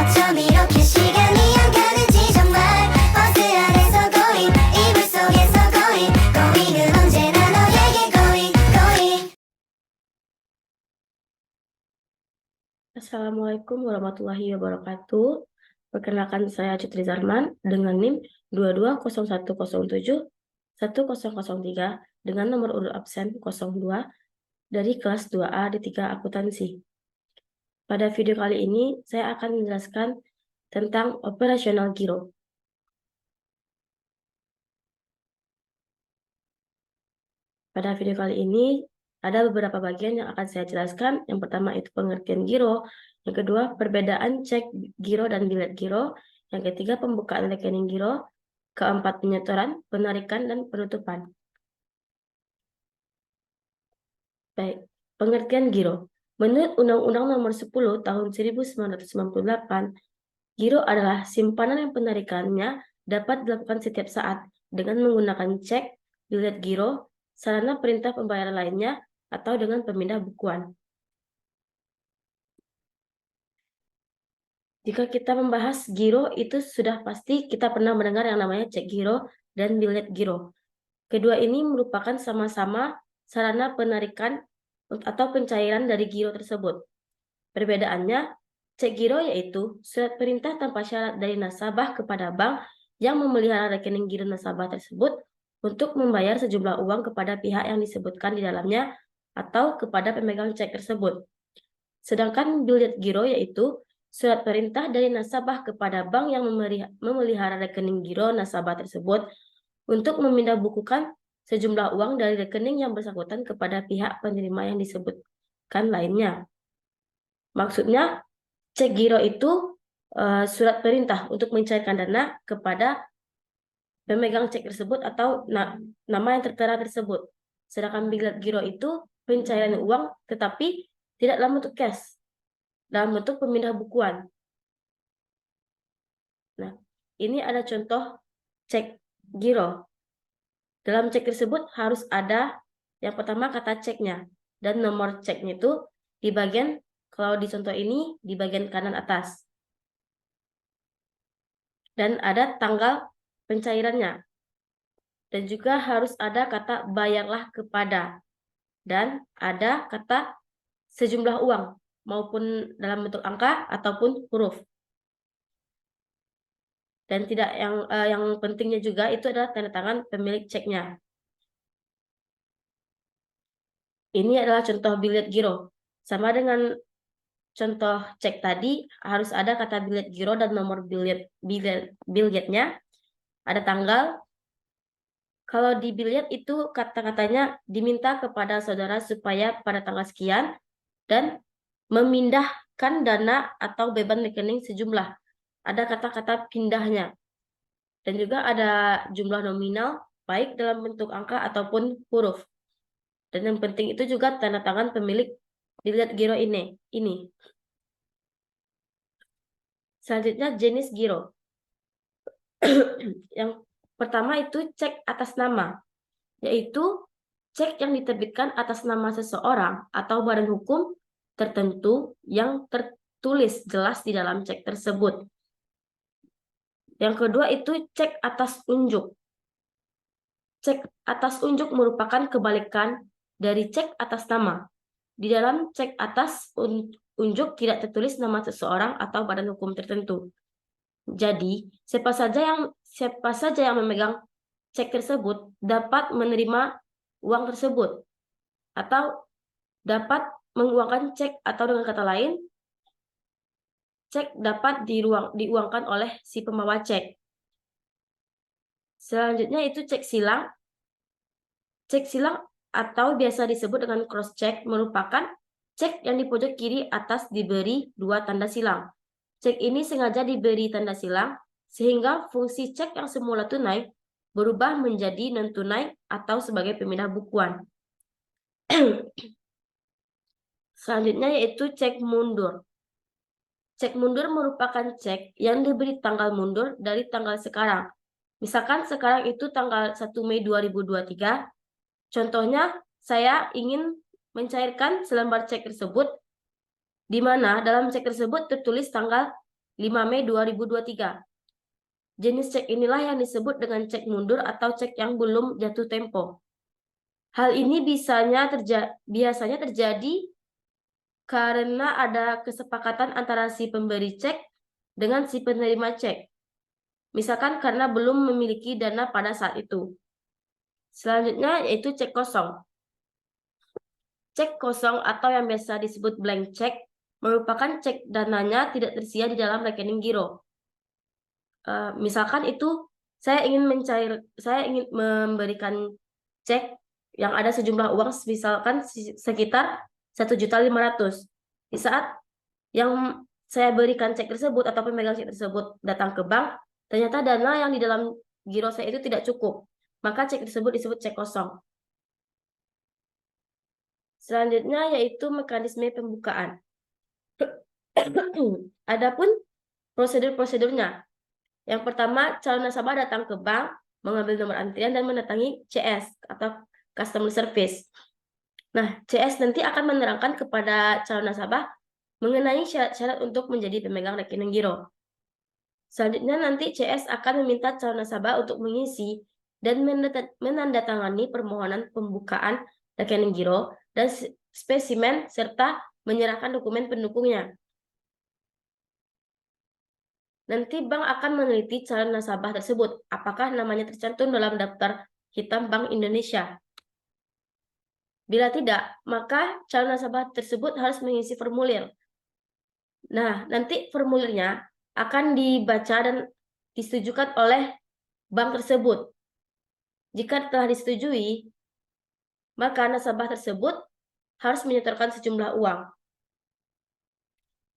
어쩜 이렇게 시간이 안 가는지 정말 버스 안에서 고잉 이불 속에서 고잉은 언제나 너에게 고잉. Assalamualaikum warahmatullahi wabarakatuh. Perkenalkan saya Citri Zarman dengan NIM 2201071003 dengan nomor urut absen 02 dari kelas 2A D3 Akuntansi. Pada video kali ini saya akan menjelaskan tentang operasional giro. Pada video kali ini ada beberapa bagian yang akan saya jelaskan. Yang pertama itu pengertian giro, yang kedua perbedaan cek giro dan bilet giro, yang ketiga pembukaan rekening giro, keempat penyetoran, penarikan, dan penutupan. Baik, pengertian giro. Menurut Undang-Undang Nomor 10 Tahun 1998, giro adalah simpanan yang penarikannya dapat dilakukan setiap saat dengan menggunakan cek, bilet giro, sarana perintah pembayaran lainnya, atau dengan pemindah bukuan. Jika kita membahas giro, itu sudah pasti kita pernah mendengar yang namanya cek giro dan bilet giro. Kedua ini merupakan sama-sama sarana penarikan atau pencairan dari giro tersebut. Perbedaannya, cek giro yaitu surat perintah tanpa syarat dari nasabah kepada bank yang memelihara rekening giro nasabah tersebut untuk membayar sejumlah uang kepada pihak yang disebutkan di dalamnya atau kepada pemegang cek tersebut. Sedangkan bilet giro yaitu surat perintah dari nasabah kepada bank yang memelihara rekening giro nasabah tersebut untuk memindah bukukan sejumlah uang dari rekening yang bersangkutan kepada pihak penerima yang disebutkan lainnya. Maksudnya, cek giro itu surat perintah untuk mencairkan dana kepada pemegang cek tersebut atau nama yang tertera tersebut. Sedangkan bilet giro itu pencairan uang tetapi tidak dalam bentuk cash, dalam bentuk pemindah bukuan. Nah, ini ada contoh cek giro. Dalam cek tersebut harus ada yang pertama kata ceknya dan nomor ceknya itu di bagian, kalau di contoh ini di bagian kanan atas. Dan ada tanggal pencairannya. Dan juga harus ada kata bayarlah kepada. Dan ada kata sejumlah uang maupun dalam bentuk angka ataupun huruf. Dan tidak yang pentingnya juga itu adalah tanda tangan pemilik ceknya. Ini adalah contoh bilet giro. Sama dengan contoh cek tadi, harus ada kata bilet giro dan nomor biletnya. Ada tanggal. Kalau di bilet itu kata-katanya diminta kepada saudara supaya pada tanggal sekian dan memindahkan dana atau beban rekening sejumlah. Ada kata-kata pindahnya. Dan juga ada jumlah nominal, baik dalam bentuk angka ataupun huruf. Dan yang penting itu juga tanda tangan pemilik bilet giro ini. Selanjutnya jenis giro. Yang pertama itu cek atas nama, yaitu cek yang diterbitkan atas nama seseorang atau badan hukum tertentu yang tertulis jelas di dalam cek tersebut. Yang kedua itu cek atas unjuk. Cek atas unjuk merupakan kebalikan dari cek atas nama. Di dalam cek atas unjuk tidak tertulis nama seseorang atau badan hukum tertentu. Jadi, siapa saja yang memegang cek tersebut dapat menerima uang tersebut atau dapat menguangkan cek, atau dengan kata lain, cek dapat diuangkan oleh si pembawa cek. Selanjutnya itu cek silang. Cek silang atau biasa disebut dengan cross check merupakan cek yang di pojok kiri atas diberi dua tanda silang. Cek ini sengaja diberi tanda silang sehingga fungsi cek yang semula tunai berubah menjadi non-tunai atau sebagai pemindah bukuan. Selanjutnya yaitu cek mundur. Cek mundur merupakan cek yang diberi tanggal mundur dari tanggal sekarang. Misalkan sekarang itu tanggal 1 Mei 2023. Contohnya, saya ingin mencairkan selembar cek tersebut, di mana dalam cek tersebut tertulis tanggal 5 Mei 2023. Jenis cek inilah yang disebut dengan cek mundur atau cek yang belum jatuh tempo. Hal ini biasanya terjadi karena ada kesepakatan antara si pemberi cek dengan si penerima cek. Misalkan karena belum memiliki dana pada saat itu. Selanjutnya yaitu cek kosong. Cek kosong atau yang biasa disebut blank check merupakan cek dananya tidak tersedia di dalam rekening giro. Misalkan itu saya ingin memberikan cek yang ada sejumlah uang misalkan sekitar 1.500.000. Di saat yang saya berikan cek tersebut atau pemegang cek tersebut datang ke bank, ternyata dana yang di dalam giro saya itu tidak cukup, maka cek tersebut disebut cek kosong. Selanjutnya yaitu mekanisme pembukaan. Adapun prosedur-prosedurnya. Yang pertama, calon nasabah datang ke bank, mengambil nomor antrian dan mendatangi CS atau Customer Service. Nah, CS nanti akan menerangkan kepada calon nasabah mengenai syarat-syarat untuk menjadi pemegang rekening giro. Selanjutnya nanti CS akan meminta calon nasabah untuk mengisi dan menandatangani permohonan pembukaan rekening giro dan spesimen serta menyerahkan dokumen pendukungnya. Nanti bank akan meneliti calon nasabah tersebut, apakah namanya tercantum dalam daftar hitam Bank Indonesia. Bila tidak, maka calon nasabah tersebut harus mengisi formulir. Nah, nanti formulirnya akan dibaca dan disetujukan oleh bank tersebut. Jika telah disetujui, maka nasabah tersebut harus menyetorkan sejumlah uang.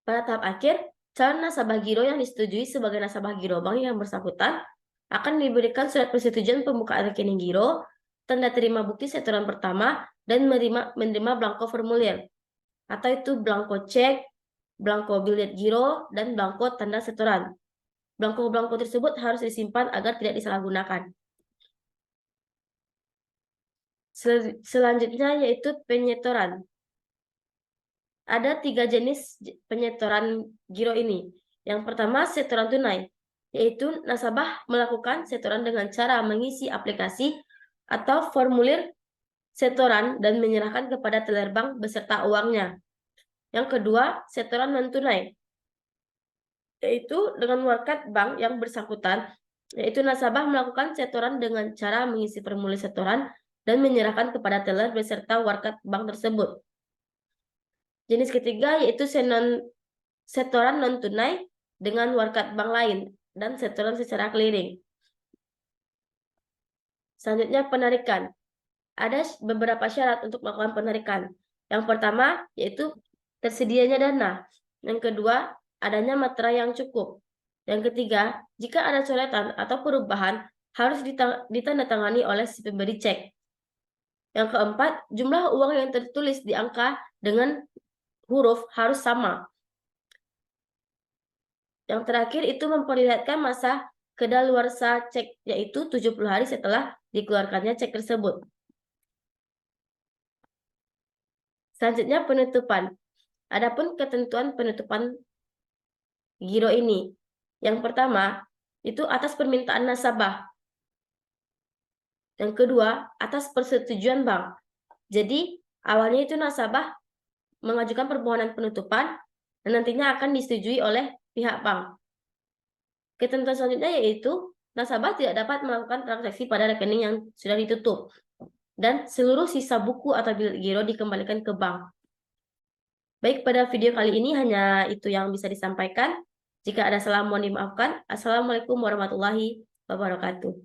Pada tahap akhir, calon nasabah giro yang disetujui sebagai nasabah giro bank yang bersangkutan akan diberikan surat persetujuan pembukaan rekening giro, tanda terima bukti setoran pertama, dan menerima blanko formulir, atau itu blanko cek, blanko billet giro, dan blanko tanda setoran. Blanko-blanko tersebut harus disimpan agar tidak disalahgunakan. Selanjutnya yaitu penyetoran. Ada 3 jenis penyetoran giro ini. Yang pertama, setoran tunai, yaitu nasabah melakukan setoran dengan cara mengisi aplikasi atau formulir setoran dan menyerahkan kepada teller bank beserta uangnya. Yang kedua, setoran non-tunai, yaitu dengan warkat bank yang bersangkutan, yaitu nasabah melakukan setoran dengan cara mengisi formulir setoran dan menyerahkan kepada teller beserta warkat bank tersebut. Jenis ketiga yaitu setoran non-tunai dengan warkat bank lain dan setoran secara clearing. Selanjutnya penarikan. Ada beberapa syarat untuk melakukan penarikan. Yang pertama yaitu tersedianya dana. Yang kedua, adanya materai yang cukup. Yang ketiga, jika ada coretan atau perubahan harus ditandatangani oleh si pemberi cek. Yang keempat, jumlah uang yang tertulis di angka dengan huruf harus sama. Yang terakhir itu memperlihatkan masa kedaluarsa cek, yaitu 70 hari setelah dikeluarkannya cek tersebut. Selanjutnya penutupan. Adapun ketentuan penutupan giro ini. Yang pertama, itu atas permintaan nasabah. Yang kedua, atas persetujuan bank. Jadi, awalnya itu nasabah mengajukan permohonan penutupan dan nantinya akan disetujui oleh pihak bank. Ketentuan selanjutnya yaitu nasabah tidak dapat melakukan transaksi pada rekening yang sudah ditutup dan seluruh sisa buku atau bill giro dikembalikan ke bank. Baik, pada video kali ini hanya itu yang bisa disampaikan. Jika ada salah mohon dimaafkan. Assalamualaikum warahmatullahi wabarakatuh.